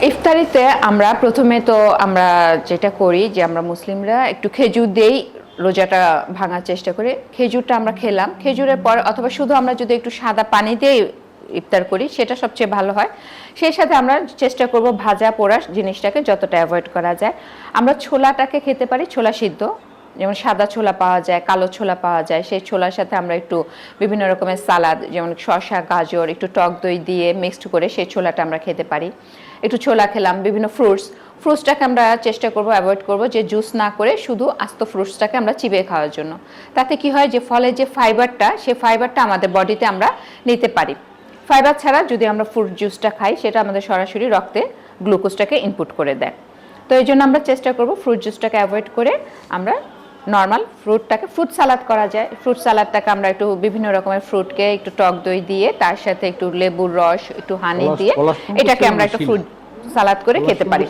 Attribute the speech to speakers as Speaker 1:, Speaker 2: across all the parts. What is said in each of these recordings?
Speaker 1: ইফতারিতে আমরা প্রথমে তো আমরা যেটা করি যে আমরা মুসলিমরা একটু খেজুর দেই, রোজাটা ভাঙার চেষ্টা করি। খেজুরটা আমরা খেলাম, খেজুরের পর অথবা শুধু আমরা যদি একটু সাদা পানি দিয়ে ইফতার করি সেটা সবচেয়ে ভালো হয়। সেই সাথে আমরা চেষ্টা করব ভাজা পোড়া জিনিসটাকে যতটা অ্যাভয়েড করা যায়। আমরা ছোলাটাকে খেতে পারি, ছোলা সিদ্ধ, যেমন সাদা ছোলা পাওয়া যায়, কালো ছোলা পাওয়া যায়। সেই ছোলার সাথে আমরা একটু বিভিন্ন রকমের সালাদ, যেমন শসা, গাজর, একটু টক দই দিয়ে মিক্সড করে সেই ছোলাটা আমরা খেতে পারি। একটু ছোলা খেলাম, বিভিন্ন ফ্রুটসটাকে আমরা চেষ্টা করব অ্যাভয়েড করব যে জুস না করে শুধু আস্ত ফ্রুটসটাকে আমরা চিবিয়ে খাওয়ার জন্য। তাতে কি হয় যে ফলের যে ফাইবারটা, সেই ফাইবারটা আমাদের বডিতে আমরা নিতে পারি। ফাইবার ছাড়া যদি আমরা ফ্রুট জুসটা খাই সেটা আমাদের সরাসরি রক্তে গ্লুকোজটাকে ইনপুট করে দেয়। তো এই জন্য আমরা চেষ্টা করব ফ্রুট জুসটাকে অ্যাভয়েড করে আমরা নর্মাল ফ্রুট সালাদ করা যায়। ফ্রুট সালাদটাকে আমরা একটু বিভিন্ন রকমের ফ্রুটকে একটু টক দই দিয়ে তার সাথে একটু লেবুর রস, একটু হানি দিয়ে এটাকে আমরা একটা ফ্রুট সালাদ করে খেতে পারি।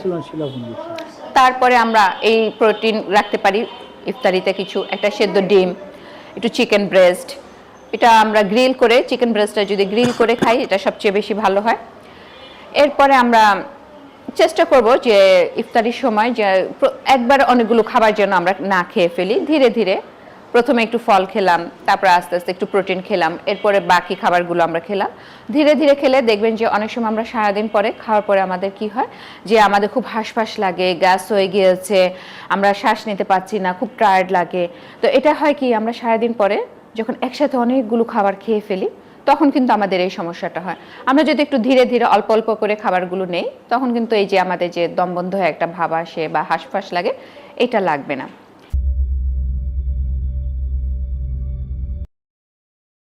Speaker 1: তারপরে আমরা এই প্রোটিন রাখতে পারি ইফতারিতে কিছু, একটা সেদ্ধ ডিম, একটু চিকেন ব্রেস্ট। এটা আমরা গ্রিল করে, চিকেন ব্রেস্টটা যদি গ্রিল করে খাই এটা সবচেয়ে বেশি ভালো হয়। এরপরে আমরা চেষ্টা করব যে ইফতারির সময় যে একবার অনেকগুলো খাবার যেন আমরা না খেয়ে ফেলি। ধীরে ধীরে প্রথমে একটু ফল খেলাম, তারপর আস্তে আস্তে একটু প্রোটিন খেলাম, এরপরে বাকি খাবারগুলো আমরা খেলাম। ধীরে ধীরে খেলে দেখবেন যে অনেক সময় আমরা সারাদিন পরে খাওয়ার পরে আমাদের কি হয় যে আমাদের খুব হাঁসফাঁস লাগে, গ্যাস হয়ে গিয়েছে, আমরা শ্বাস নিতে পারছি না, খুব টায়ার্ড লাগে। তো এটা হয় কি, আমরা সারাদিন পরে যখন একসাথে অনেকগুলো খাবার খেয়ে ফেলি তখন কিন্তু আমাদের এই সমস্যাটা হয়। আমরা যদি একটু ধীরে ধীরে অল্প অল্প করে খাবারগুলো নেই তখন কিন্তু এই যে আমাদের যে দমবন্ধ হয়ে একটা ভাব আসে বা হাঁসফাঁস লাগে, এটা লাগবে না।